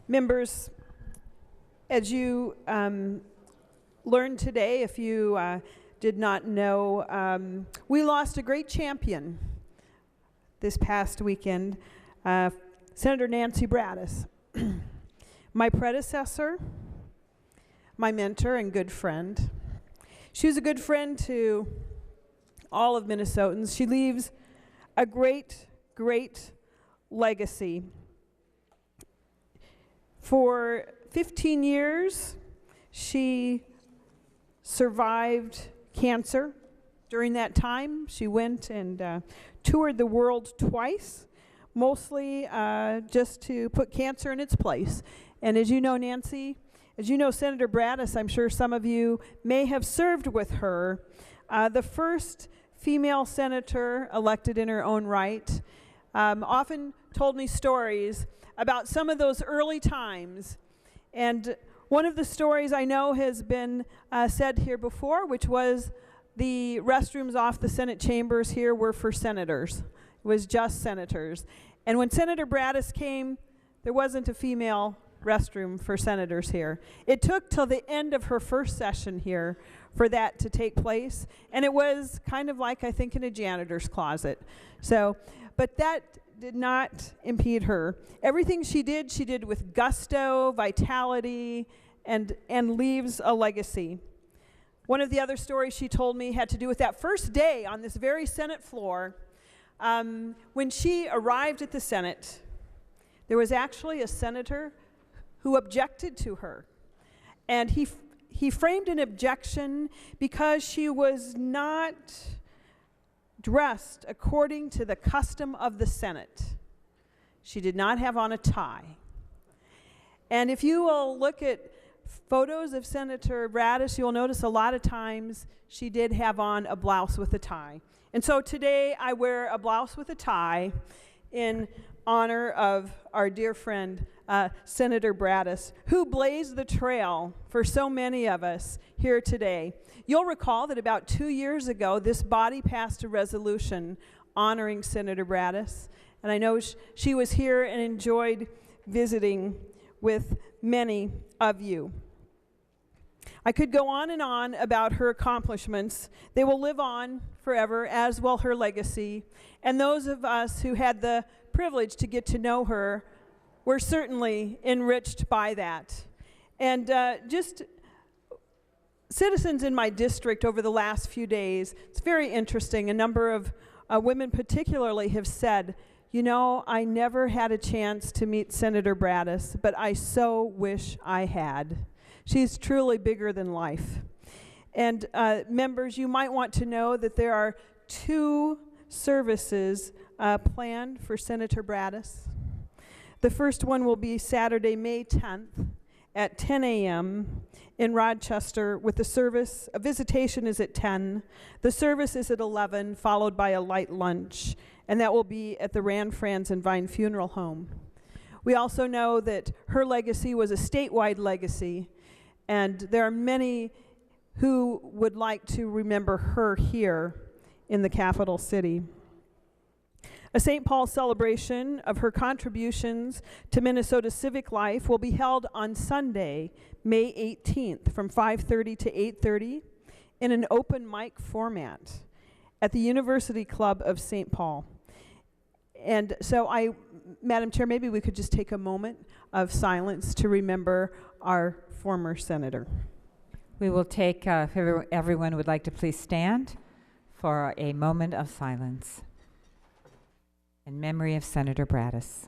Members, as you learned today, if you did not know, we lost a great champion this past weekend, Senator Nancy Brataas. My predecessor, my mentor and good friend. She was a good friend to all of Minnesotans. She leaves a great, great legacy. For 15 years, she survived cancer. During that time, she went and toured the world twice, mostly just to put cancer in its place. And as you know, Nancy, as you know, Senator Brataas, I'm sure some of you may have served with her, the first female senator elected in her own right, often told me stories about some of those early times. And one of the stories I know has been said here before, which was the restrooms off the Senate chambers here were for senators. It was just senators. And when Senator Brataas came, there wasn't a female restroom for senators here. It took till the end of her first session here for that to take place. And it was kind of like, I think, in a janitor's closet. So, but that did not impede her. Everything she did with gusto, vitality, and leaves a legacy. One of the other stories she told me had to do with that first day on this very Senate floor. When she arrived at the Senate, there was actually a senator who objected to her. And he framed an objection because she was not dressed according to the custom of the Senate. She did not have on a tie. And if you will look at photos of Senator Brataas, you'll notice a lot of times she did have on a blouse with a tie. And so today I wear a blouse with a tie in honor of our dear friend, Senator Brataas, who blazed the trail for so many of us here today. You'll recall that about 2 years ago, this body passed a resolution honoring Senator Brataas, and I know she was here and enjoyed visiting with many of you. I could go on and on about her accomplishments. They will live on forever, as will her legacy. And those of us who had the privilege to get to know her were certainly enriched by that. And just citizens in my district over the last few days, it's very interesting. A number of women particularly have said, you know, I never had a chance to meet Senator Brataas, but I so wish I had. She's truly bigger than life. And members, you might want to know that there are 2 services planned for Senator Brataas. The first one will be Saturday, May 10th at 10 a.m. in Rochester with the service. A visitation is at 10. The service is at 11, followed by a light lunch, and that will be at the Rand, Franz, and Vine Funeral Home. We also know that her legacy was a statewide legacy, and there are many who would like to remember her here in the capital city. A St. Paul celebration of her contributions to Minnesota's civic life will be held on Sunday, May 18th from 5:30 to 8:30 in an open mic format at the University Club of St. Paul. And so Madam Chair, maybe we could just take a moment of silence to remember our former senator. We will take, if everyone would like to please stand for a moment of silence in memory of Senator Brataas.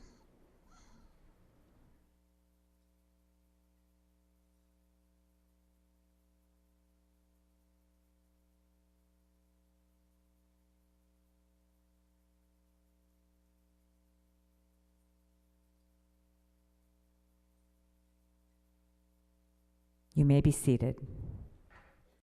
You may be seated.